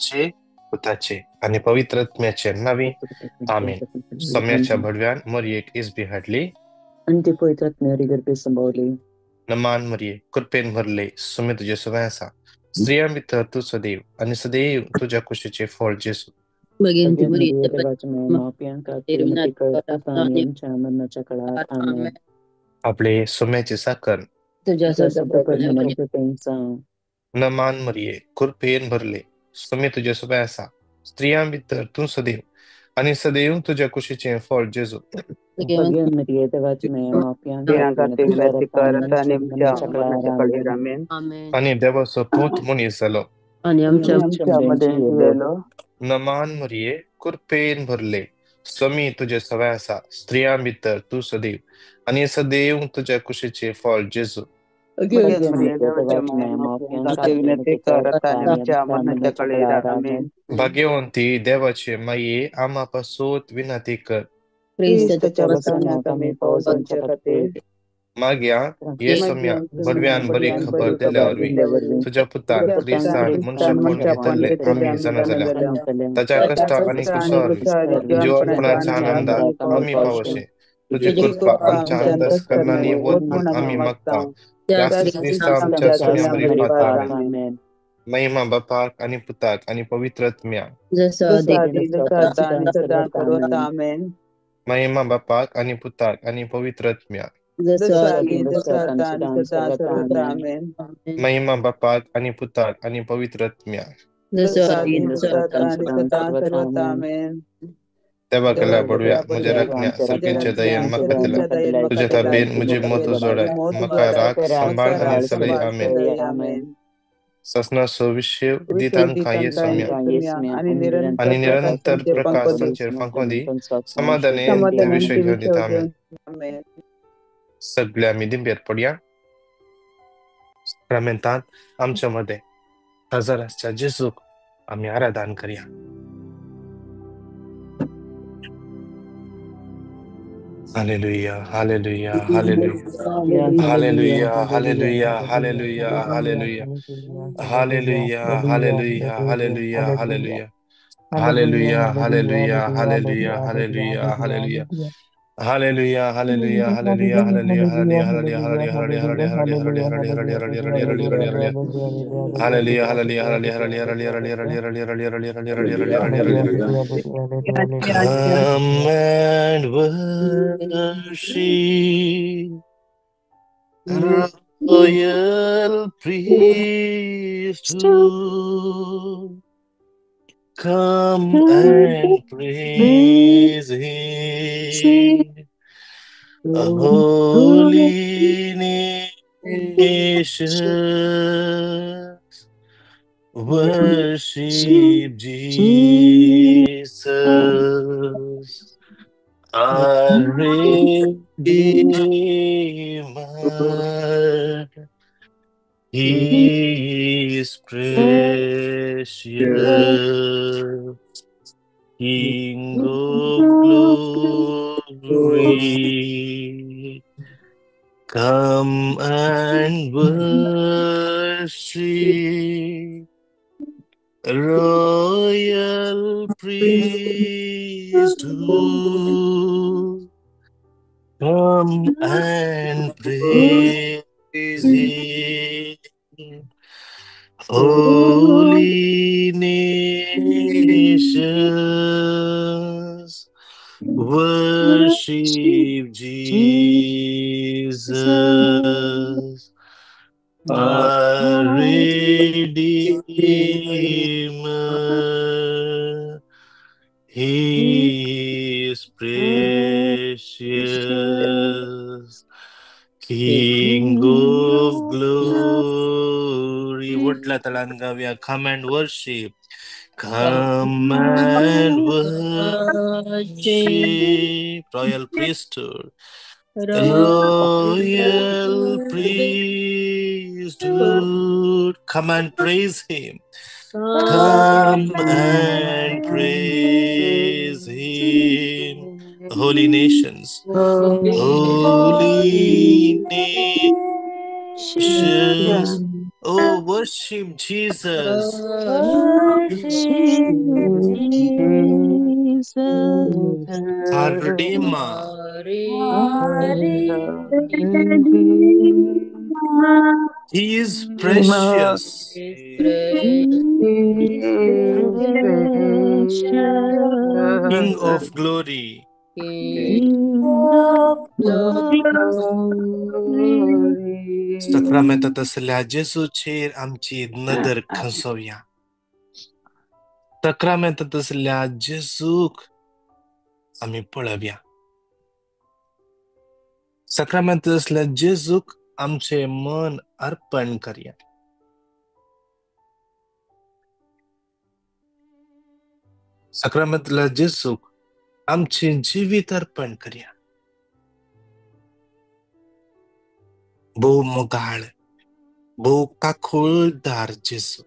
पिताचे, पुताचे आणि पवित्र आत्म्याचे नावे आमेन. सम्याच्या भडव्यान मरियेक इसबी हाडली. आणि ते पवित्र आत्म्यावरी गर्भे संभावले. नमान मरिये कृपेन भरले, सुमे तुझे सुवासा. स्त्रिया भितर तू सदैव आणि सदैव तुझ्या कुशीचे फळ जेसू. भगवंती मरिये देवाची मापियांका विनंती कर आता आणि आमच्या मरणाच्या काळात आमेन. आपले सुम्याचे साखर तुझ्या प्रकट कृपेचा. नमान मरिये कृपेन भरले, सुमे तुझे सुवासा. स्त्रिया भितर तू सदैव आणि सदैव तुझ्या कुशीचे फळ जेसू. भगवंती मरिये देवाची मापियांका विनंती कर आता आणि आमच्या मरणाच्या काळात आमेन. आणि देवाचं पोत मुनी झालो आणि आमच्यामध्ये येलो. नमान मरिये कृपेन भरले, स्वामी तुझे सवासा. स्त्रिया भितर तू सदैव आणि सदैव तुझ्या कुशीचे फळ जेसू. भाग्यवंती देवाचे माये आम्हापासून विनंती कर. माग्या ये सम्या भडव्यान बरी खबर दिल्यावरवी तुझ्या पुतान ख्रिस्तान मनुष्यपण घेतले आम्ही जण झाल्या. त्याच्या कष्ट आणि कुशावर जीवार्पणाच्या आनंदात आम्ही पावशे. तुझी कृपा आमच्या अंतस्करणाने वत म्हणून आम्ही मागता. त्यास ख्रिस्त आमच्या सोन्यावरी पातळावे. महिमा बापाक आणि पुताक आणि पवित्र आत्म्या. महिमा बापाक आणि पुताक आणि पवित्र आत्म्या. महिमा बापाक आणि पुताक आणि पवित्र आत्म्या. तेव्हा केला बडव्या मुझे रखण्या सरकींच्या दयेन मका दिला. तुझे ताबेन मुझे मोत जोडाय मका राख संभाळ आणि सलई आमेन. ससना सविष्य दितांका ये सम्या आणि निरंतर प्रकाश संचेर फांकोदी समाधाने त्या विषय घेऊन दिता आमेन. सगळ्या मिदिंबेर पडया प्रमेंतात आमच्यामध्ये हजाराच्या जेजूक आम्ही आराधन करूया. Hallelujah hallelujah hallelujah hallelujah hallelujah hallelujah hallelujah hallelujah hallelujah hallelujah hallelujah hallelujah hallelujah hallelujah hallelujah hallelujah Hallelujah, hallelujah, hallelujah, hallelujah, hallelujah, hallelujah, hallelujah, hallelujah, hallelujah, hallelujah, hallelujah, hallelujah, hallelujah, hallelujah, come and worship royal priesthood. Come and praise Him, holy nations. Worship Jesus, our Redeemer. He is precious, King of glory. Come and worship royal priesthood. Come and praise Him, holy nations. Worship Jesus, our Redeemer. He is precious, King of glory. Whatla talangavya, come and worship. Come and worship royal priesthood. Royal priesthood. Come and praise Him. Come and praise Him. Holy nations. Holy nations. Oh, worship Jesus. Worship Jesus, Our Redeemer. our He is precious. is precious. King of glory. King of glory. Sakramentat असलेल्या जेजूचेर आमची नदर खंचोवया. साक्रामेंतात असलेल्या जेजूक आम्ही पळवया. साक्रामेंतात असलेल्या जेजूक आमचे मन अर्पण करूया. साक्रामेंतल्या जेजूक आमचे जीवित अर्पण करूया. भोव मोगाळ, भोव काखुळदार जेजू,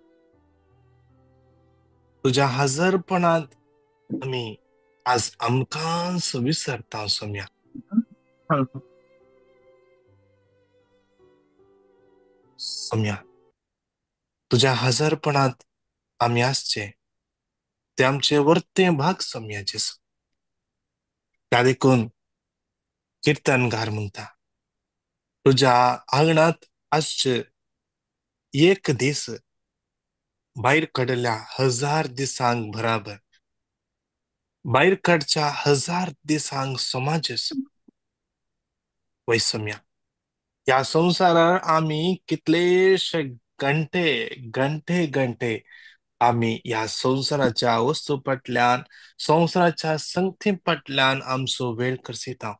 तुझ्या हजरपणात आम्ही आज आमकांच विसरता सोम्या. सोम्या, तुझ्या हजरपणात आम्ही आसचे ते आमचे वर्ते भाग सोम्या जेजू. त्या देखून कीर्तनकार म्हणता, तुझ्या आंगणात आसचे एक दीस भायर कडल्या 1000 दिसांक बराबर, भायर कडच्या 1000 दिसांक समाजेस वय सोम्या. या संसारार आम्ही कितलेशे घंटे आम्ही या संसाराच्या वस्तू पटल्यान, संसाराच्या संगती पटल्यान आमचो वेळ करसिता.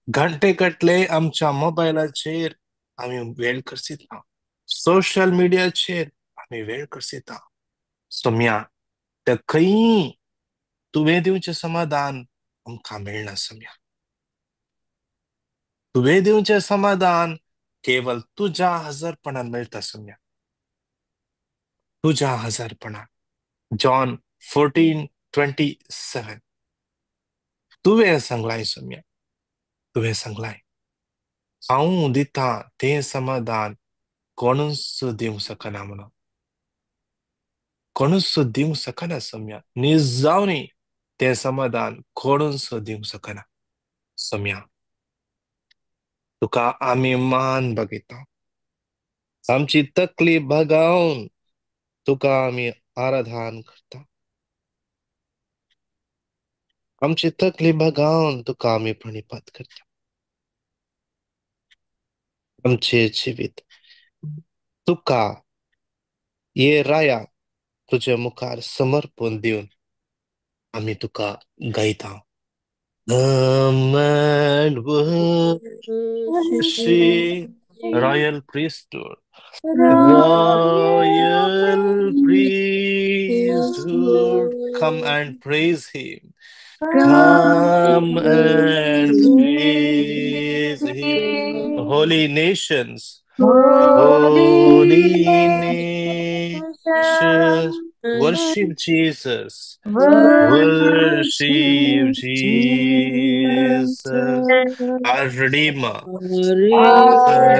घंटे कटले आमच्या मोबायलाचेर आम्ही वेळ करसिता. सोशल मीडियाचेर आम्ही वेळ करसिता. सोम्या, त्या खंयी तुवें दिवचें समाधान आमकां मेळना सोम्या. तुवें दिवचें समाधान केवळ तुझ्या हजरपणान मेळटा सोम्या. तुझ्या हजरपणान. जॉन 14:27 तुवें सांगलाय सोम्या. तुवें सांगलाय, हांव दिता तें समाधान कोणूच दिवंक शकना म्हणून. कोणूच दिवंक शकना सोम्या. निजावनी तें समाधान कोणूच दिवंक शकना सोम्या. तुका आमी मान बगयता. आमची तकली भगावन तुका आमी आराधन करता. आमची तकली भगावन तुका आमी प्रणिपात करता. आमचे जिवीत तुका ये राया तुझे मुखार समर्पण दिवन आमी तुका गायता. Come and worship royal priesthood. Royal priesthood, come and praise him. Come and praise him. Holy nations, holy nations, worship Jesus. Worship Jesus, our Redeemer, our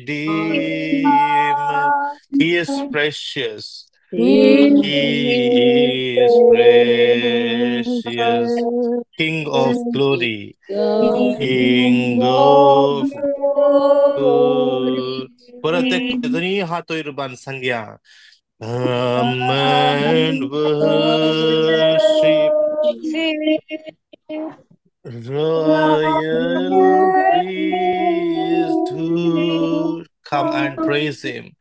Redeemer. He is precious. He is precious. King of glory. King of glory. परत एक दोन्ही हात वयर सांगया. Come and worship royal priesthood. Come and praise him.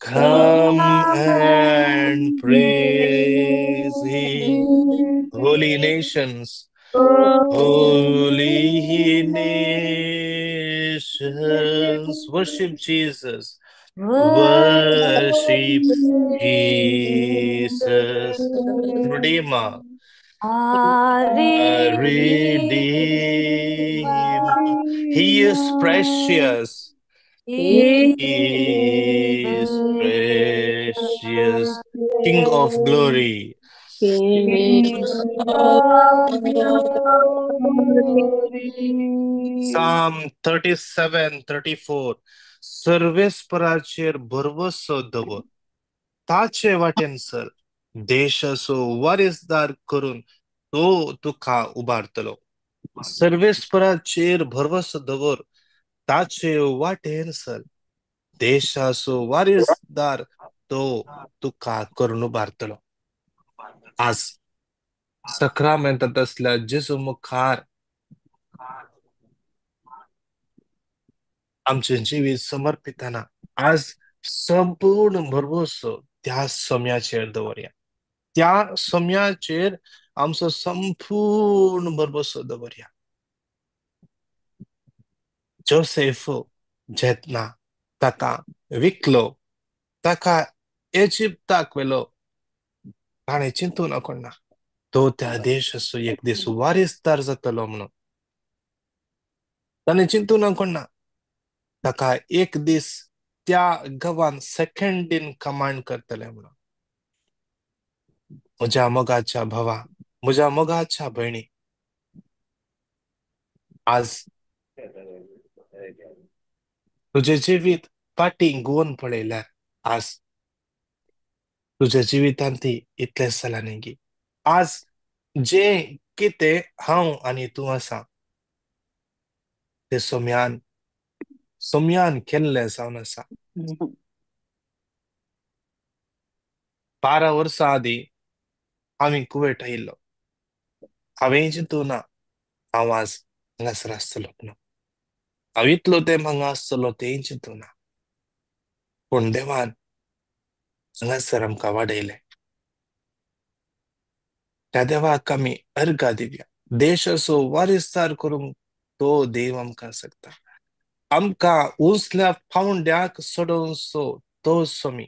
Come and praise him. Holy nations, holy nations, worship Jesus. Worship Jesus, Redeemer, Redeemer. He is precious. He is precious. King of glory. King of glory. Psalm 37:34 सर्वेस्पराचेर भरवसो दवर ताचे वाटेन sir देशाचो वारीसदार करून तो तुका उबारतलो. सर्वेस्पराचेर भरवसो दवर ताचे वाटेन सर देशाचो वारीसदार तो तुका करून उबारतलो. आज सक्रमेंटांत असल्या जेजू मुखार आमचे जिवीत समर्पिताना आज संपूर्ण भरवसो त्या सोम्याचेर दवरया. त्या सोम्याचेर आमचो संपूर्ण भरवसो दवरया. जोसेफ जेन्ना ताका विकलो, ताका इजिप्ताक व्हेलो, ताणें चिंतून ना तो त्या देशाचो एक दीस वारीसदार जातलो म्हणून. ताणें चिंतून ना ताका एक दीस त्या गांवान सेकंड इन कमांड करतले म्हणून. म्हज्या मोगाच्या भावा, म्हज्या मोगाच्या भयणी, आज तुझे जिवीत फाटीं घुंवून पळयल्यार आज तुझ्या जिवितांत इतले जालां की आज जे कितें हांव आनी तूं आसा ते सोम्यान केल्लें जावन आसा. 12 वर्सां आदीं हांवें कुवेट आयिल्लो. हांवें चिंतूना हांव आज हांगासर आसतलो म्हणून. हांव इतलो तेंप हांगा आसतलो तेंय चिंतूना. पूण देवान हांगासर आमकां वाडयलें. त्या देवाक आमी अर्घा दिवया. देशाचो वारीसदार करूंक तो देव आमकां सकता. आमकां उंचल्या पांवड्याक सोडोवचो तो सोमी.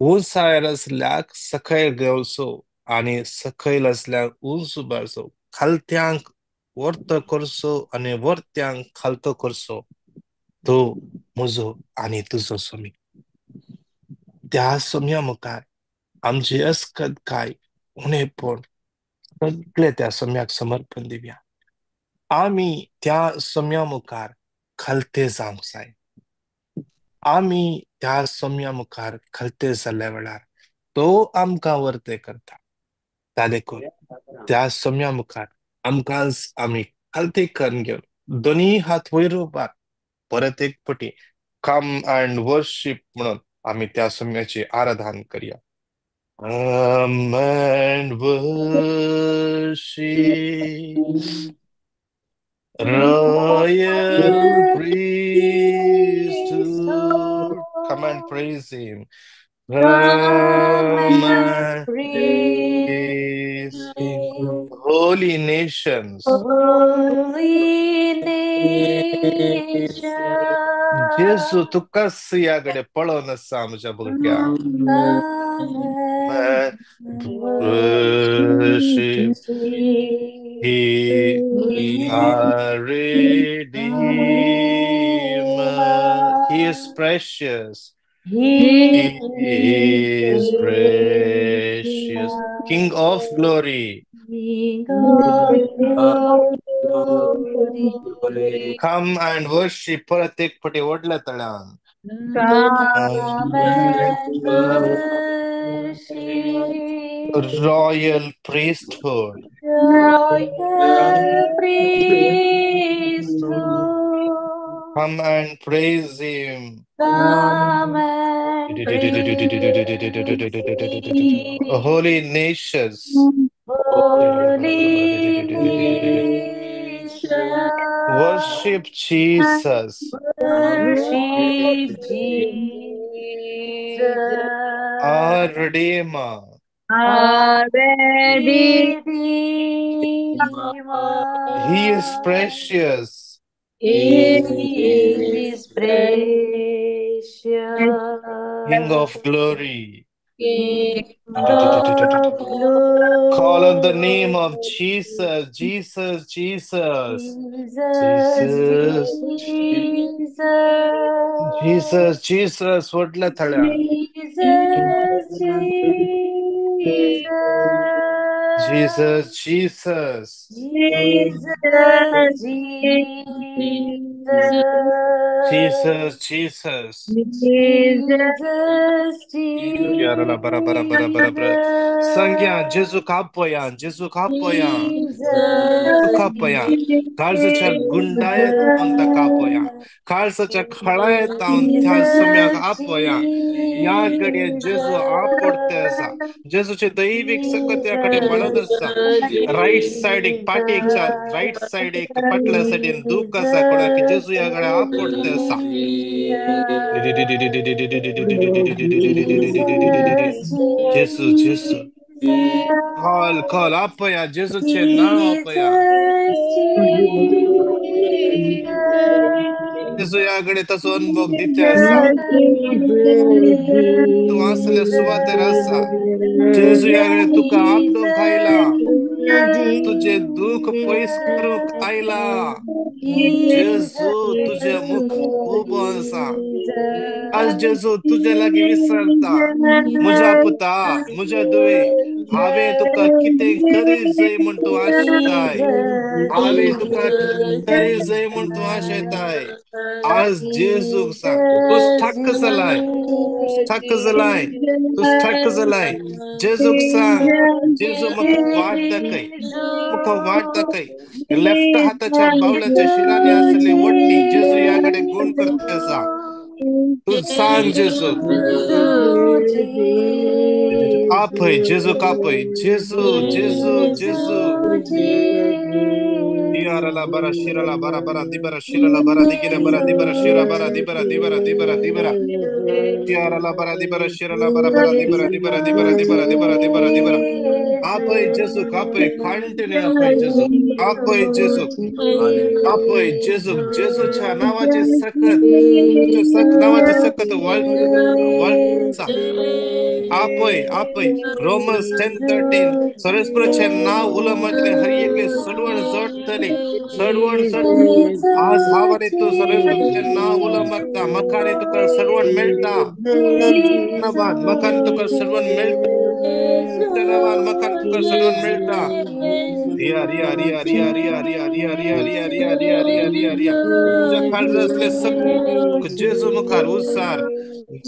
उंचायर असल्याक सकयल घेवचो आनी सकयल असल्याक उंच उबारचो. खालत्यांक वर्त करचो आनी वर्त्यांक खालतो करचो. तो म्हजो आनी तुजो सोमी. त्या सोम्या मुखार आमची अस्कत काय उणेपण सगळे त्या सोम्याक समर्पण दिवया. आमी त्या सोम्या मुखार खालते जावंक जाय. आमी त्या सोम्या मुखार खालते जाल्ल्या वेळार तो आमकां वर्ते करता. त्या देखून त्या सोम्या मुखार आमकां आमी खालते करून घेवन दोनी हात वयर उबार परत एक पटी कम अँड वर्शिप म्हणून आमी त्या सोम्याची आराधना करया. Come and worship Royal priesthood. Come and praise him. Come Come and and praise him. Holy nations. holy nation. जेसू तू कस याकडे पळोवन आसा म्हज्या भुरग्या. Come and Worship He our Redeemer. He is precious. He is precious. King of glory. King of glory. Come and worship. परत एक पटी ओढल्या तळ्यान. Come and worship Royal priesthood. Royal priesthood. Come and praise him. Come and praise him. Holy nations. Holy nation. Worship Jesus. Worship Jesus. Our Redeemer. Our Redeemer. He is precious. He is precious. King of glory. King of glory. Call on the name of Jesus, Jesus, Jesus. Jesus, Jesus. Jesus, Jesus, वडल्या थळ्या. Jesus, Jesus. Jesus, Jesus. Jesus, Jesus, Jesus. Yarala bara bara bara bara bara. Sangya, Jesu kapaya, Jesu kapaya. Kapaya. काळजाच्या गुंडाळ्यात तावंता कापया काळजाच्या खळायत तावन त्या सम्याक आपया या घडये जेजू आपडते असा जेजूचे दैविक सकत्याकडे पळत असा राईट साइड एक पाठीच्या राईट साइड एक पटल्या साइडीन दुःख असा कोणा की जेजू या घडे आपडते असा जेसू जेसू कॉल कॉल आपया जेजूचे नाव आपया जेजू याकडे तसो अनुभव दिते असा तू असले सुवातेर असा जेजू याकडे तुका आपटून खायला तुझे दुःख पयस करूक आयला जेजू तुझे मुख खूप असा आज जेजू तुझे लागी विसरता मुझा पुता मुझा दुवे हावे तुका किते करी जय म्हणतो आशेताय हावे तुका करी जय म्हणतो आशेताय आज जेजू सांग तू ठक्क झालाय ठक्क झालाय तू ठक्क झालाय जेजूक सांग जेजू मग वाट दाखय मुख वाट दाखय लेफ्ट हाताच्या बावल्याच्या शिराने असले ओढणी जेजू याकडे गुण करते असा तू सांग जेजू आपय जेजू कापय जेजू जेजू जेजू दियारला बरा शिरला बरा बरा दिबरा शिरला बरा दिगिरा बरा दिबरा शिरा बरा दिबरा दिबरा दिबरा दिबरा दियारला बरा दिबरा शिरला बरा बरा दिबरा दिबरा दिबरा दिबरा दिबरा दिबरा दिबरा आपय जेजू कापय कंटिन्यू आपय जेजू आपय जेजू आपय जेजू जेजूच्या नावाचे सकत नावाचे सकत वळसा आपय आपय रोमन्स 10:13 सर्वेस्परचे नाव उलमटले हर एकले सडवण जडतले सडवण जड आज हावने तो सर्वेस्परचे नाव उलमटता मकाने तुका सडवण मिळता धन्यवाद मकान तुका सडवण मिळता धन्यवाद मकान तुका सडवण मिळता रिया रिया रिया रिया रिया रिया रिया रिया रिया रिया रिया रिया रिया रिया तुझ्या काळजात असले सक जेजू मुखार उसार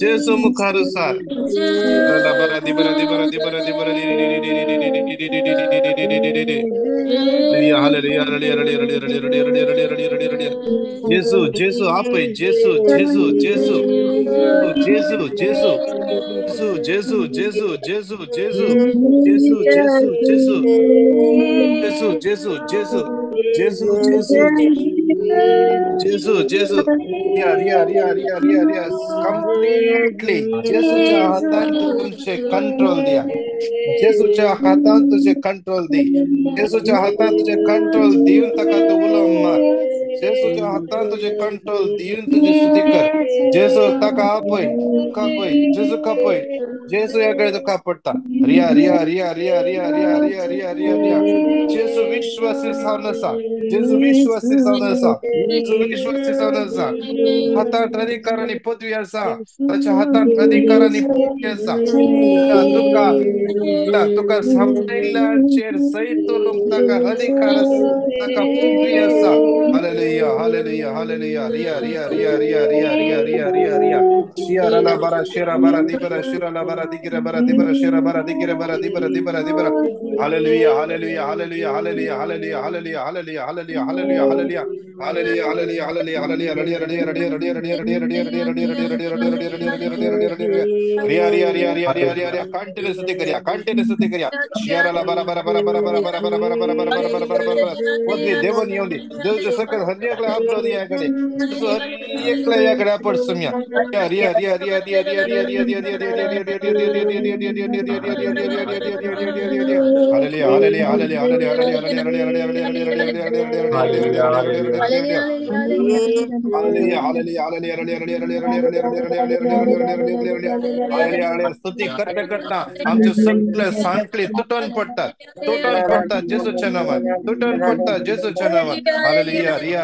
जेजू मुखार उसार बरा दि बरा दि बरा दि बरा दि बरा दि जेजू जेजू आपय जेजू जेजू जेजू जेजू जेजू जेजू जेजू जेजू जेजू जेजू जेजू जेजू जेजू जेजू जेजू जेजू जेजू जेजू जेजू रिया रिया रिया रिया रिया रिया कम्प्लीटली जेजूच्या हातान तुमचे कंट्रोल द्या जेजूच्या हातान तुझे कंट्रोल दे जेजूच्या हातान तुझे कंट्रोल देऊन तका तो उलम मार जेजूच्या हातान तुझे कंट्रोल देऊन तुझे स्तुती कर जेजू तका आपय कापय जेजू कापय जेजू याकडे तो कापडता रिया रिया रिया रिया रिया रिया रिया रिया रिया रिया जेजू विश्वासी सावनसा जेजू विश्वासी सावनसा जेजू विश्वासी सावनसा हातात अधिकाराने पदवी असा त्याच्या हातात अधिकाराने पदवी असा तुका तुका संपलेला चेर सहित लोक अधिकार ताका पदवी असा हालेलुया हालेलुया हालेलुया रिया रिया रिया रिया रिया रिया रिया रिया रिया शिरा ला bara shira bara dibara shira la bara digira bara dibara shira bara digira bara dibara dibara dibara hallelujah hallelujah hallelujah hallelujah hallelujah hallelujah hallelujah hallelujah hallelujah hallelujah hallelujah hallelujah hallelujah hallelujah रिया रिया रिया रिया रिया रिया रिया continuous करिया शिरा ला bara bara bara bara bara bara bara bara bara bara bara bara bara bara पदवी देवन येऊन देवच्या सकल हर एकला आपलो याकडे हर एकला याकडे आपण सम्या रिया रिया रिया रिया रिया रिया रिया रिया रिया रिया hallelujah hallelujah hallelujah hallelujah hallelujah स्तुती करता करता आमचे सगळे सांकळे तुटून पडतात जेसूच्या नावात तुटून पडतात जेसूच्या नावात हालेलुया रिया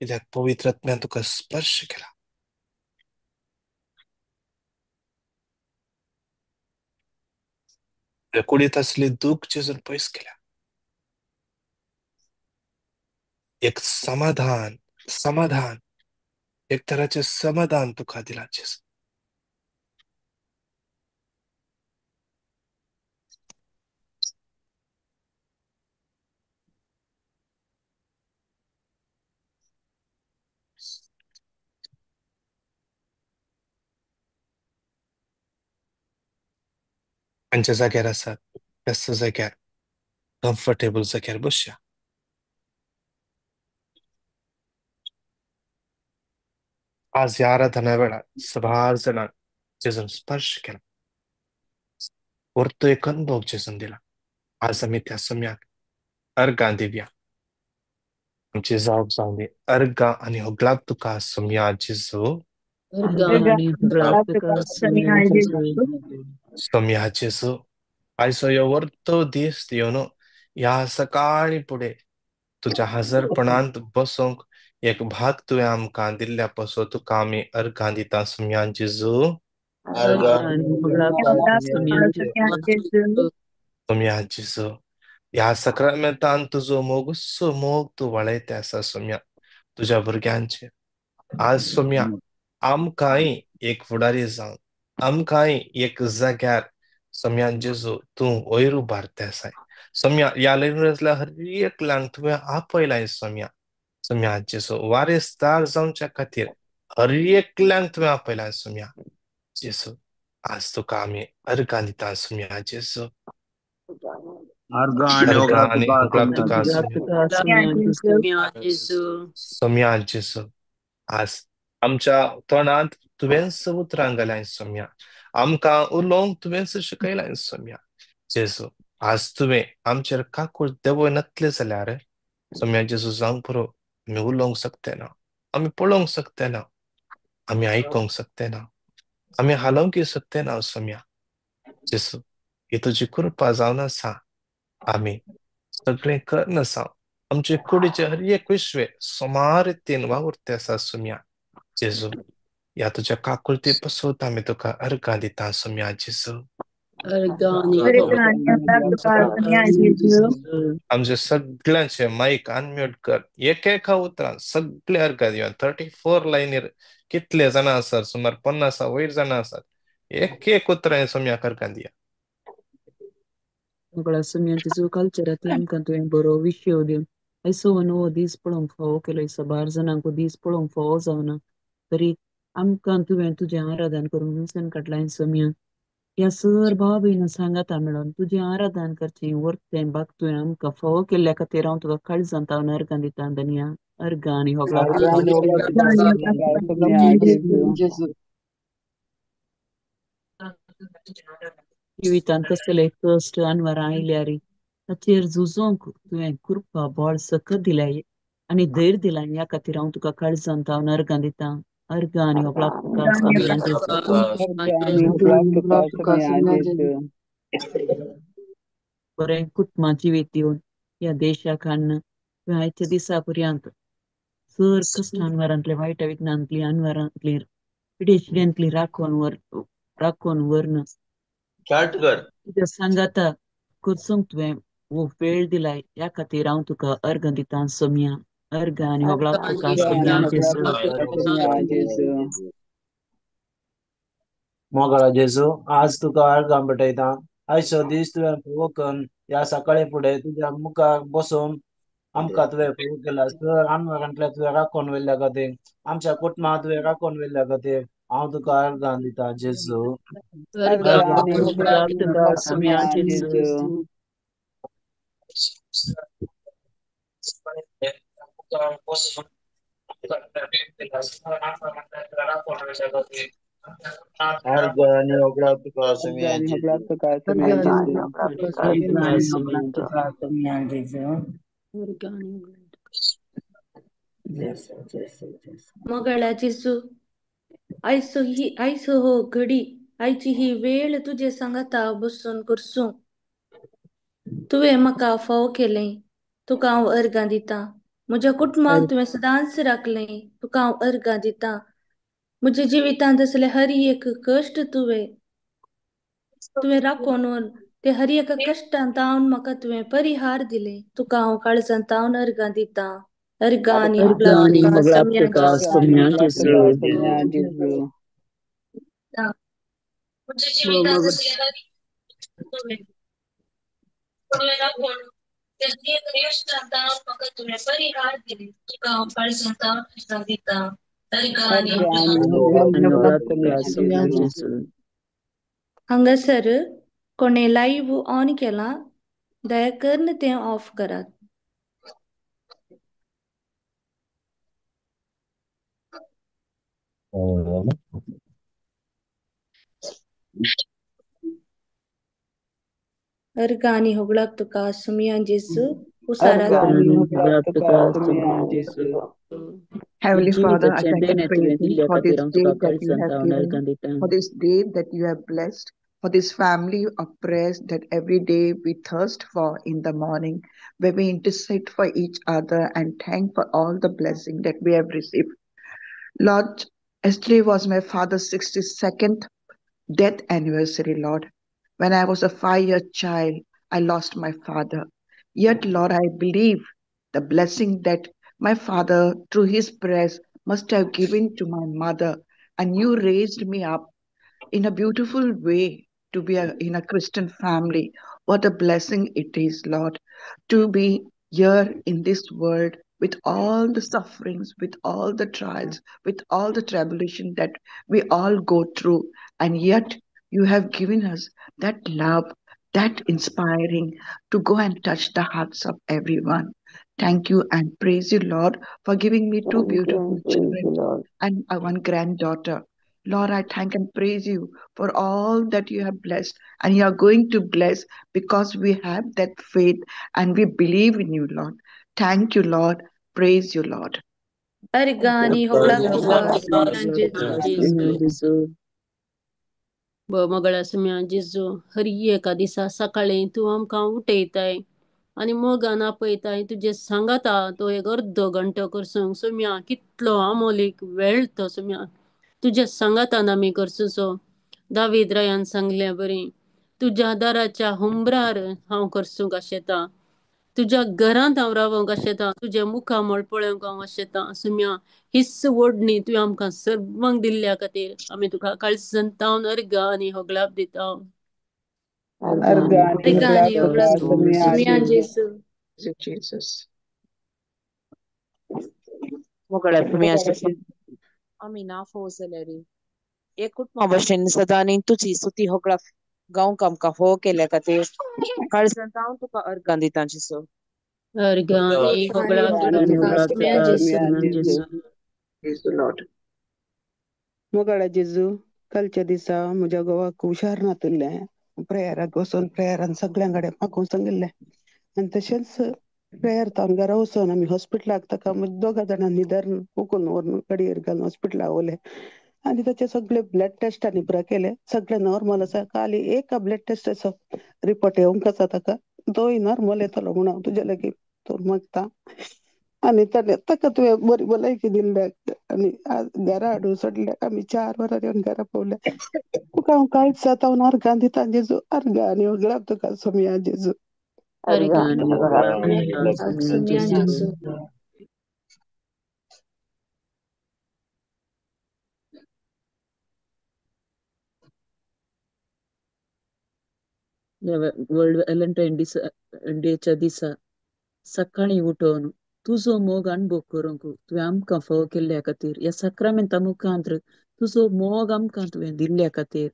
कित्याक पवित्र आत्म्यान तुका स्पर्श केला. तुज्या कुडींत असले दूख जेजून पयस केल्या. एक समाधान समाधान एक तराचे समाधान तुका दिला जेजू. खंयच्या जाग्यार आसात त्याच जाग्यार कम्फर्टेबल जाग्यार बसया. आज ह्या आराधना वेळार सभार जाणांक जेजून स्पर्श केला. परतो एक अनुभव जेजून दिला. आज आमी त्या सम्याक अर्गां दिवया. आमची जावप जावं दी अर्गां आनी होगलाक तुका सम्या जेजू. अर्गाणी हगलाक तुका सम्या जेजू. सम्या जेजू. आयचो ह्यो वर्तो दीस येवन ह्या सकाळी फुडें तुज्या हजरपणांत बसूंक एक भाग तुवें आमकां दिल्ल्या पासो तुका आमी अर्गां दिता सम्या जेजू. अर्गाणी हगलाक तुका सम्या जेजू. सम्या जेजू. ह्या सक्रामेंतान तुजो मोगुसो मोग तूं वळयता आसा सम्या तुज्या भुरग्यांचेर. आज सम्या आमकांय एक फुडारी जावन आमकांय एक जाग्यार सम्या जेजू तूं वयर उबारता आसाय. सम्या ह्या लेगीतल्या हर एकल्यांक तुवें आपयलाय सम्या. सम्या जेजू वारेस्तार जावच्या खातीर हर एकल्यांक तुवें आपयलाय सम्या जेजू. आज तुका आमी अर्गां दिता सम्या जेजू. अर्गां आनी अर्गां होगलाक आनी तुका होगलाक सम्या तुका हगलाक जेजू. तुका सम्या जेजू. सम्या जेजू. आज आमच्या तोंडांत तुवेंच उतरां घालाय सम्या. आमकां उलोवंक तुवेंच शिकयलाय सम्या जेजू. आज तुवें आमचेर काकूळ देवय नासले जाल्यार सम्या जेजू जावंक पुरो आमी उलोवंक शकते ना, आमी पळोवंक शकते ना, आमी आयकोंक शकते ना, आमी हालोवंक शकते ना सम्या जेजू. ही तुजी कृपा जावन आसा. आमी सगळें करन आसा. आमचे कुडीचे हर एक विश्वे सोमार रितीन वावुरते आसा सम्या जेजू. ह्या तुज्या काकुळती पासत आमी तुका अर्गां दिता सम्या जेजू. अर्गाणी हगलाक तुका सम्या जेजू. आमचे सगळ्यांचे माईक अनम्यूट कर. एकेका उतरान सगळे अर्गां दिवया. 34 लायनीर कितले जाणां आसात? सुमार 50 वयर जाणां आसात. एक एक उतरां सम्याक अर्गां दिया. सगळा सम्या जेजू कालच्या राती आमकां तुवें बरो विशय दिवन आयसो नवो दीस पळोवंक फावो केलो. सबार जाणांक दीस पळोवंक फावो जावना तरी आमकां तुवें तुजें आराधन करूंक विसरून काडलां सम्या. ह्या सर भाव भयण सांगाता मेळोन तुजें आराधन करचें वर्तें भाग तुवें आमकां फावो केल्ल्या खातीर हांव तुका काळजांत हांव अर्गां दिता धन्या. अर्गां आनी होगलाक अर्गां तुका आनी होगलाक तुका सम्या जेजू. जिवितांत कसले कश्ट अनवरां आयल्यार ताचेर झुजोंक तुवें कृपा बळ सकत दिल्याय आनी धैर्य दिलां. ह्या खातीर हांव तुका काळजांत हांव अर्गां दिता. अर्गां आनी होगलाक तुका सम्या जेजू. अर्गां आनी होगलाक तुका सम्या जेजू. बरें कुटुंबां जिवीत दिवन ह्या देशाक हाडून तुवें आयच्या दिसा पर्यंत सर कश्ट अनवरांतले वायट विघ्नांतली अनवरांतली पिडेशिड्यांतली राखोन व्हरन तुज्या सांगाता करचोंक तुवें वो वेळ दिलाय. ह्या खातीर हांव तुका अर्गां दिता सम्या. अर्गां आनी होगलाक तुका अर्गां आनी सम्या होगलाक जेजू. तुका सम्या जेजू. मोगळा जेजू आज तुका अर्गां भेटयता. आयचो दीस तुवें फावो करून ह्या सकाळी फुडें तुज्या मुखार बसून आमकां तुवें फावो केला. सर अनवरांतल्या तुवें राखोन व्हेल्ल्या खातीर आमच्या कुटुंबाक तुवें राखोन व्हेल्ल्या खातीर हांव तुका अर्गां दिता जेजू. अर्गां अर्गां आनी आनी होगलाक होगलाक तुका तुका सम्या सम्या जेजू. जेजू. अर्गां आनी होगलाक तुका अर्गां सम्या आनी जेजू. होगलाक तुका सम्या अर्गां आनी जेजू. होगलाक तुका अर्गां सम्या आनी सम्या होगलाक तुका सम्या जेजू. अर्गां आनी होगलाक जेजू जेजू जेजू. मोगळ्या जेजू आयसो हो घडी आयची ही वेळ तुजे सांगाता बसून करसूं तुवें म्हाका फावो केलें. तुका हांव अर्गां दिता. म्हज्या कुटुंबाक तुवें सदांच राखलें, तुका हांव अर्गां दितां. म्हज्या जिवितांत असले हर एक कश्ट तुवें राखून ते हर एका कश्टांत म्हाका तुवें परिहार दिले. तुका हांव काळजांत अर्गां दितां. अर्गां आनी होगळाक Argani तुका hoglapte सगळ्यांचे ka Argani samya hoglapte Jesu. ka samya Jesu. म्हज्या Bo जिवितांत mogo असले हर तुवें राखून ते हर एका कश्टांत म्हाका तुवें परिहार दिले. तुका हांव काळजांत अर्गां दितां. अर्गां आनी Argani होगळाक hoglapte Argani ka hoglapte samya ka samya Jesu. Jesu. हांगासर कोणे लाईव्ह ऑन केला, दया करून तें ऑफ करात. अर्गां आनी होगळाक तुका सुमया जेजू उसारात Argani Argani hoglapte hoglapte ka ka samya samya Jesu. Jesu. Heavenly Ijivita Father, I thank and chendene praise tuve you dilya for this katiram day tuka that you kalsanta have onar given, kanditam. for this day that you have blessed, for this family of prayers that every day we thirst for in the morning, where we intercede for each other and thank for all the blessing that we have received. Lord, yesterday was my father's 62nd death anniversary, Lord. When I was a 5-year child, I lost my father. Yet, Lord, I believe the blessing that my father, through his prayers, must have given to my mother, and you raised me up in a beautiful way to be in a Christian family. What a blessing it is, Lord, to be here in this world with all the sufferings, with all the trials, with all the tribulation that we all go through. And yet, you have given us that love, that inspiring to go and touch the hearts of everyone. Thank you and praise you, Lord, for giving me two Thank you beautiful and praise children the Lord. and one granddaughter. Lord, I thank and praise you for all that you have blessed and you are going to bless because we have that faith and we believe in you, Lord. Thank you, Lord. Praise you, Lord. अर्गां आनी Argani होगळाक तुका hoglapte Somaiya ka जेजू samya Jesu. मगळा सुम्या जेजू हर एका दिसा सकाळी तू आमकां उठयताय आनी मोगान आपयताय तुजे सांगाता तो एक अर्द घंटो करसूंक सुम्या कितलो आमोलीक वेळ तो सुम्या तुज्या सांगातान आमी करसूसो दावीद रायान सांगले बरी तुज्या दाराच्या हुंबरार हांव करसूंक आशेता तुज्या घरांत हांव रावंक आशेता तुजे मुखा मळ पळोवंक हांव आशेता सुम्या हिस्स ओडणी तुवें आमकां सर्वांक दिल्ल्या खातीर आमी तुका काळजांतावन अर्गां आनी होगलाप दिता Argani Argani अर्गां आनी hoglapte hoglapte ka ka होगळाक samya samya Somaiya Jesu. Jesu. जेजू Praise you, Jesus. मोगळ्या तुम्ही Mogola असे आम्ही ना फोसलेरी एक कुटुंबा भशेन सदां नी तुजी स्तुती होगळा गांवक आमकां हो केल्या खातीर काळजांत हांव तुका अर्गां दिता जेसू अर्गां आनी आनी होगळाक Argani होगळाक Argani तुका hoglapte hoglapte Somaiya ka ka जेजू samya samya Jesu. Jesu. Praise the Lord. मोगळा जेजू कालच्या दिसा म्हज्या घोवाक हुशार नातुरलें प्रेयराक वचोन प्रेयरान सगळ्यांकडे मागूंक सांगिल्लें आनी तशेंच प्रेयर तावन घरा वचोन आमी हॉस्पिटलाक ताका दोगा जाणां निधान उखलून व्हरून गाडयेर घालून हॉस्पिटलाक वले आनी ताचे सगळे ब्लड टेस्ट आनी पुरा केले सगळे नॉर्मल आसा खाली एक ब्लड टेस्टाचो रिपोर्ट येवंक आसा ताका तोय नॉर्मल येतलो म्हूण हांव तुजे लागीं तो मागता आनी ताका तुवें बरी भलायकी दिल्ल्याक आनी घरा हाडून सोडल्याक आमी 4 वरां येवन घरा पावल्या तुका हांव कांयच जाता अर्गां दिता जेजू अर्गां आनी होगळाक तुका सुमया जेजू अर्गां Argani आनी hoglapte होगळाक ka होगळाक samya Somaiya Jesu. जेजू वर्ल्ड व्हॅलेंटाईन डेच्या दिसा सकाळी उठोन तुजो मोग अनुभव करूंक तुवें आमकां फोव केल्ल्या खातीर ह्या सक्रामेंता मुखांत्र तुजो मोग आमकां तुवें दिल्ल्या खातीर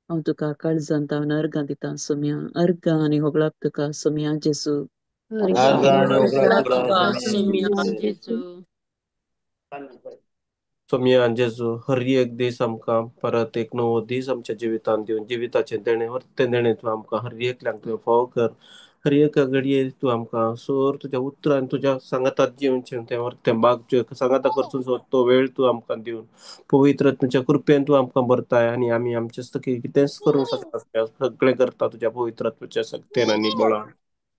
हांव तुका काळजांतावन अर्गां दिता सुम्या अर्गां आनी होगळाक तुका सुम्या जेजू. अर्गां अर्गां आनी आनी होगळाक होगळाक तुका तुका सुम्या सुम्या जेजू जेजू सुम्या जेजू हर एक दीस आमकां परत एक नवो दीस आमच्या जिवितांत दिवन जिविताचे देणे तूं आमकां हर एकल्याक तुवें फोव कर हर एका घडये तूं आमकां सोर तुज्या उतरान तुज्या सांगाताक जिवनचें तें भाग तुज्या सांगाता करचून सोद तो वेळ तूं आमकां दिवन पवित्र तुज्या कृपेन तूं आमकां भरताय आनी आमी आमचे सगळें कितेंच करूंक शकता सगळें करता तुज्या पवित्रत्वाच्या शक्तीन आनी बळान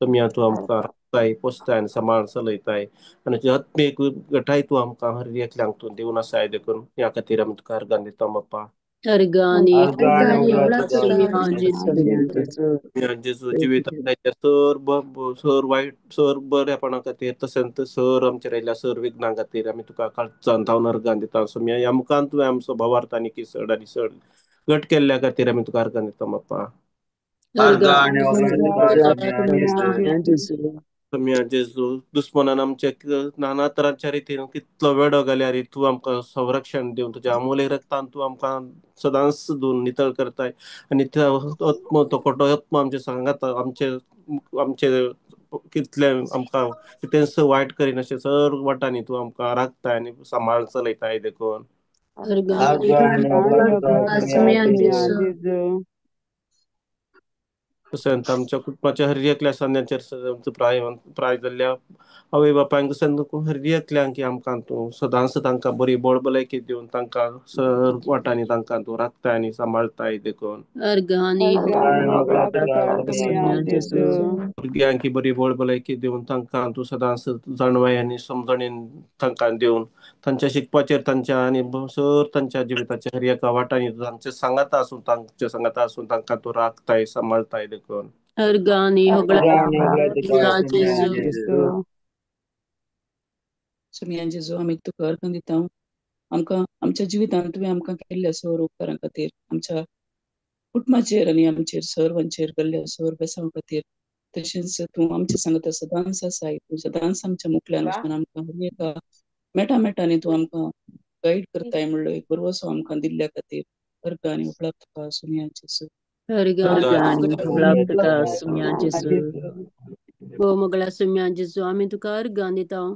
सुम्या तूं आमकां राखताय पोसताय आणि सांभाळ चलयताय आणि तुझ्या आत्मेक गटाय तूं आमकां हर एकल्यांक तूं दिवन आसाय देखून ह्या खातीर आमी तुका अर्गां दिता बाप्पा. अर्गानी Argani होगळा tuka सुम्या जेजू जेजू जिवितांत सर वायट सर बऱ्यापणा खातीर तशेंच सर आमचेर आयल्या सर विघ्नां खातीर आमी तुका काळजांत हांव अर्गां दिता. सुम्या ह्या मुखान तुवें आमचो भावार्थ आनी चड घट केल्ल्या खातीर आमी तुका अर्गां दिता बाप्पा. Argani hoगला tuka होगळा samya सुम्या Jesu. जेजू सम्या जेजू दुश्मनान आमचे नाना तरांच्या रितीन कितलो वेडो घाल्यार तूं आमकां संरक्षण दिवन तुज्या अमोले रक्तान तूं आमकां सदांच धुवन नितळ करताय आनी तो खोटो आत्मो आमचे सांगात आमचे आमचे कितले आमकां कितें वायट करीन अशें सर वटांनी तूं आमकां राखताय आनी सांबाळ चलयताय देखून. अर्गानी Argani hoगला tuka होगळा samya सुम्या Jesu. जेजू तशेंच आमच्या कुटुंबाच्या हर एकल्या सणांचेर प्राय जाल्ल्या आवय बापायक हर एकल्यांक की आमकां तूं सदांच तांकां बरी बळबलायकी दिवन तांकां सर वाटांनी तांकां तूं राखताय आनी सांबाळताय देखून. अर्गानी Argani hoगला tuka होगळा samya सुम्या Jesu. जेजू भुरग्यांक बरी बळबलायकी दिवन तांकां तूं सदांच जाणवाय आनी समजणीन तांकां दिवन तांच्या शिकपाचेर तांच्या आनी सर तांच्या जिविताच्या हर एका वाटांनी तांचे सांगाता आसून तांकां तूं राखताय सांबाळताय देखून. अर्गानी होगळा Argani hoगला tuka सुम्या samya जेजू Jesu. सुम्या जेजू आमी तुका अर्गां दिता. आमकां आमच्या जिवितांत तुवें आमकां केल्ल्या सर उपकारां खातीर आमच्या कुटुंबाचेर आनी आमचेर सर्वांचेर केल्ल्या सर बेसां खातीर तशेंच तूं आमचे सांगता सदांच आसाय तूं सदांच आमच्या मुखल्यान वचून आमकां हर एका मेटामेटांनी तूं आमकां गायड करताय म्हणलो एक बरोसो आमकां दिल्ल्या खातीर अर्गां आनी उपकार तुका सुम्या जेजू. अर्गानी होगळा तुका सुम्या जेजू जेजू मोगळा सुम्या जेजू आमी तुका अर्गां दिता.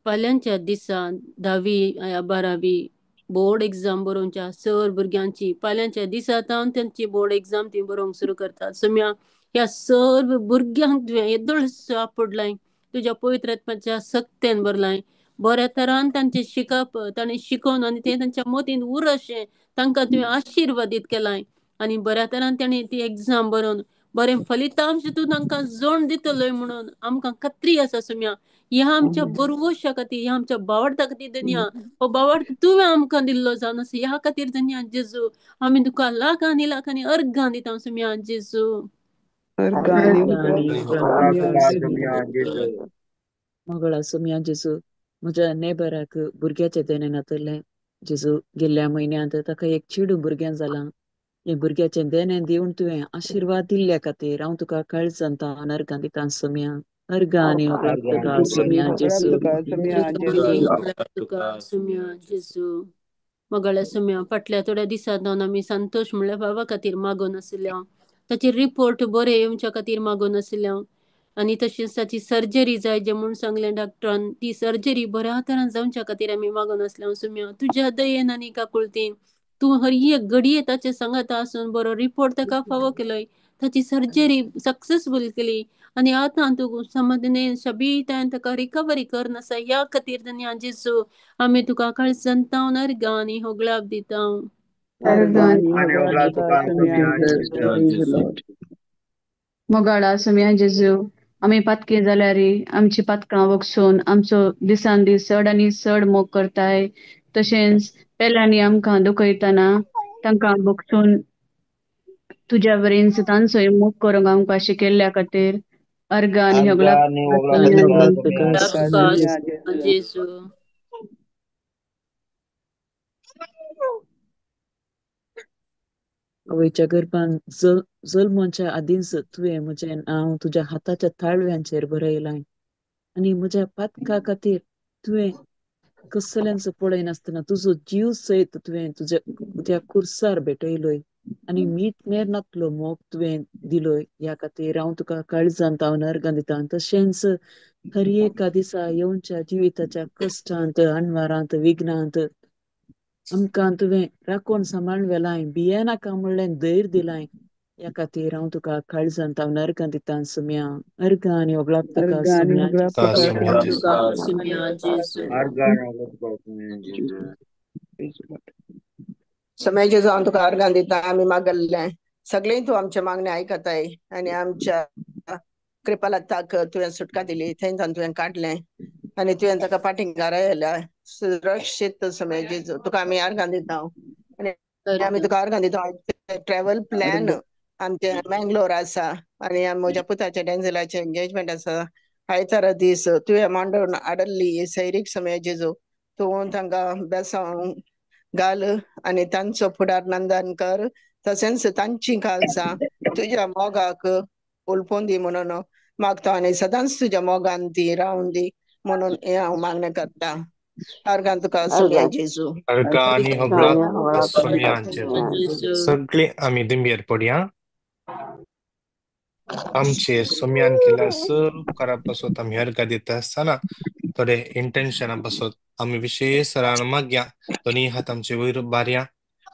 फाल्यांच्या दिसा 10वी या 12वी बोर्ड एग्जाम बरोवच्या सर भुरग्यांची फाल्यांच्या दिसा त्यांची बोर्ड एग्जाम ती बरोवंक सुरू करतात. सुम्या ह्या सर्व भुरग्यांक तुवें येदोळ सापडलाय तुज्या पवित्र आत्म्याच्या सक्तेन भरलाय. बऱ्या तरान तांचे शिकप ताणें शिकोवन आनी ते तांच्या मतीन उरशें तांकां तुवें आशिर्वादीत केलाय आनी बऱ्या तरान ताणें ती एग्जाम बरोवन बरें फलितांश तूं तांकां जोड दितलोय म्हणून आमकां खात्री आसा. सुम्या ह्या आमच्या बरवोशा खातीर ह्या आमच्या बावडता खातीर धन्या हो बावड तुवें आमकां दिल्लो जावन आसा ह्या खातीर धन्या जेजू आमी तुका लाखांनी अर्गां दिता. सुम्या जेजू अर्गानी अर्गानी Hogla tuka जेजू samya Jesu. मोगळा सुम्या जेजू म्हज्या नेबराक भुरग्याचे देणें नातरलें जेजू गेल्ल्या म्हयन्यांत ताका एक चेडूं भुरगें जालां. हे भुरग्याचें देणें दिवन तुवें आशिर्वाद दिल्ल्या खातीर हांव तुका काळजांत अर्गां दिता. सुम्या अर्गां आनी होगळा तुका Argani सुम्या होगळा जेजू. तुका सुम्या अर्गानी जेजू होगळा तुका सुम्या जेजू मोगळ्या सुम्या फाटल्या थोड्या दिसांत आमी संतोष म्हणल्या बाबा खातीर मागून आशिल्ल्या ताची रिपोर्ट बरे येवच्या खातीर मागून आशिल्ल्या आनी तशेंच ताची सर्जरी जाय जें म्हूण सांगलें डॉक्टरान ती सर्जरी बऱ्या तरान जावच्या खातीर आमी मागून आसल्या. सुम्या तुज्या दयेन आनी काकुळटीन तूं हर एक घडये ताचे सांगाता आसून बरो रिपोर्ट ताका फावो केलोय ताची सर्जरी सक्सेसफूल केली आनी आतां तूं समाधान शबीतान ताका रिकवरी करन आसा ह्या खातीर धन्या जेजू आमी तुका काळजांत अर्गां आनी होगळाक दिता. अर्गानी Argani होगळा hoगla तुका tuka सुम्या samya जेजू Jesu. मोगाळा सुम्या जेजू आमी पातकी जाल्यार आमची पातकां वगसून आमचो दिसान दीस चड आनी चड मोग करताय. तशेंच पेल्यांनी आमकां दुखयतना तांकां बगसून तुज्या वरेन तांचोय मोग करूंक आमकां शिकयल्ल्या खातीर अर्गां आनी होगळा Argani hoगla आनी tuka होगळा samya तुका तुका Jesu. सुम्या सुम्या जेजू. जेजू जेजू आवयच्या गर्भान जल्माच्या आदींच तुवें म्हजें नांव तुज्या हाताच्या ताळव्यांचेर बरयलां आनी म्हज्या पातका खातीर तुवें कसल्यांच पळयनासतना तुजो जीव सयत तुवें तुज्या कुर्सार भेटयलोय आनी मीठ मेरनातलो मोग तुवें दिलोय ह्या खातीर हांव तुका काळजांत अर्गां दिता. तशेंच हर एका दिसा येवच्या जिविताच्या कश्टांत आनवारांत विघ्नांत आमकां तुवें राखून सांबाळून व्हेलाय भियेनाका म्हणलें धैर्य दिलाय ह्या खातीर हांव तुका काळजांत अर्गां दिता. सुम्या अर्गां आनी होगळाक तुका अर्गां आनी सुम्या होगळा जेजू. तुका सुम्या सुम्या जेजू. तुका जेजू सुम्या जेजू Argani hoगla tuka samya Jesu. समय जेजू हांव तुका अर्गां दिता आमी मागल्लें सगळें तूं आमचे मागणें आयकताय आनी आमच्या कृपालताक तुवें सुटका दिली थंयच्यान तुवें काडलें आनी तुवें ताका फाटींकार आयल्या सुरक्षीत समय जेजू तुका आमी आर्गां दिता आनी आमी तुका आर्गां दिता ट्रॅव्हल प्लॅन आमचे मँगलोर आसा आनी म्हज्या पुताचे डेंझलाचे एंगेजमेंट आसा आयतारा दीस तुवें मांडून हाडली सैरीक समय जेजू तूं तांकां बेसांव घाल आनी तांचो फुडार नंदन कर तशेंच तांची काळजां तुज्या मोगाक उलपून दी म्हणून मागता आनी सदांच तुज्या मोगान ती रावून दी म्हणून हें हांव मागणें करता आर्गां तुका सुमया जेजू अर्गा आणि होगळा सुमयांचेर Jesu. सगळे आमी दिंबेर पडया आमचे सुमयान केल्या सर्व उपकारा पासत आमी अर्गा दिता आसतना थोडे इंटेन्शना पासत आमी विशेष सरान मागया दोनी हात आमचे वयर बारया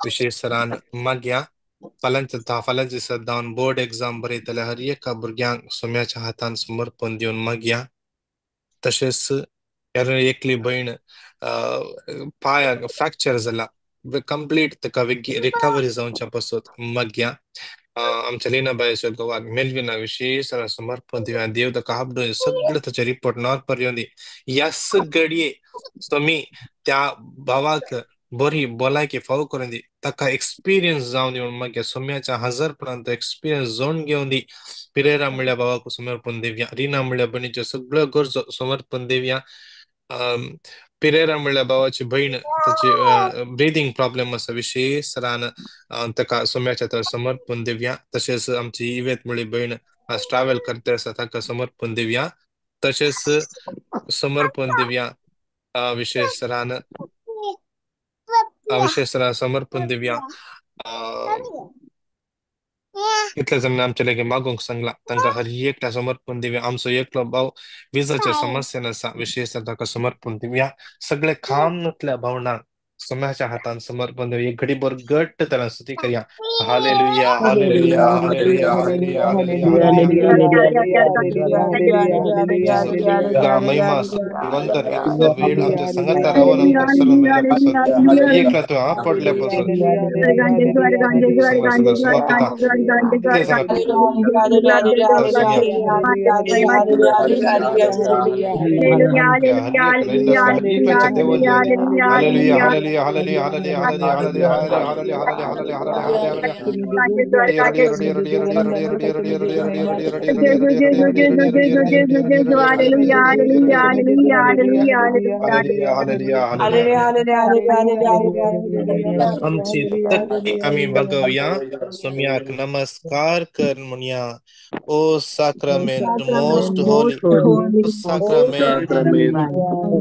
विशेष सरान मागया फाल्यां दिसा जावन बोर्ड एग्जाम बरयतल्या हर एका भुरग्यांक सुम्याच्या हातान समर्पण दिवन मागया तशेंच एकली भयण पायाक फ्रॅक्चर जाला कंप्लीट ताका रिकवरी जावच्या पासत मागया आमच्या लिनाबाईच्या गोवाक मेलविना विशेष समर्पण दिव्या देव ताका आपडून सगळे ताचे रिपोर्ट नॉर्मल येवन दी ह्या घडये तुम्ही त्या भावाक बरी भलायकी फावो करून दी ताका एक्सपिरियन्स जावन येवन मागीर सोम्याच्या हजरपणांत एक्सपिरियन्स जावन घेवन दी पिरेरा म्हणल्या भावाक समर्पण देवया रिना म्हणल्या भयणीच्यो सगळ्यो गरजो समर्पण देवया पिरेरा म्हणल्या भावाची बहीण त्याची ब्रिदिंग प्रॉब्लेम आसा विशेष सरान ताका सोम्याच्या तर समर्पण देवया तशेंच आमची इवेत म्हणली बहीण आज ट्रॅव्हल करता आसा ताका समर्पण देवया तशेंच समर्पण देवया विशेष सरान समर्पण देवया कितले जण आमचे लागी मागोंक सांगला तांकां हर एकटा समर्पण दिवया आमचो एकलो भाव विजाच्या समस्येन आसा विशेष ताका समर्पण दिवया सगळे खाम नसल्या भावनांक सोम्याच्या हातान समर्पण देवया एक घडीभर घट्ट तरान स्तुती करया hallelujah hallelujah hallelujah hallelujah hallelujah महिमा नंतर इतलो वेळ आमच्या संगता राव नंतर सर्व मिळाल्यापासून एकला तो पडल्यापासून आमची तक्की आम्ही बघूया सोम्याक नमस्कार कर म्हणूया ओ sacrament most holy sacrament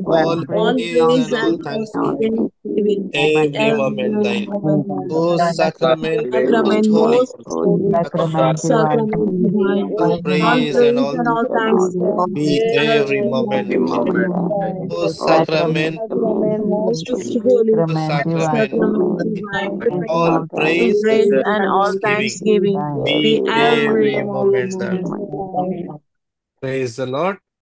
all praise and all thanksgiving every moment thine O sacrament most holy all praise and all be every moment O sacrament most holy sacrament all praise and all thanksgiving be every moment thine. Praise the Lord.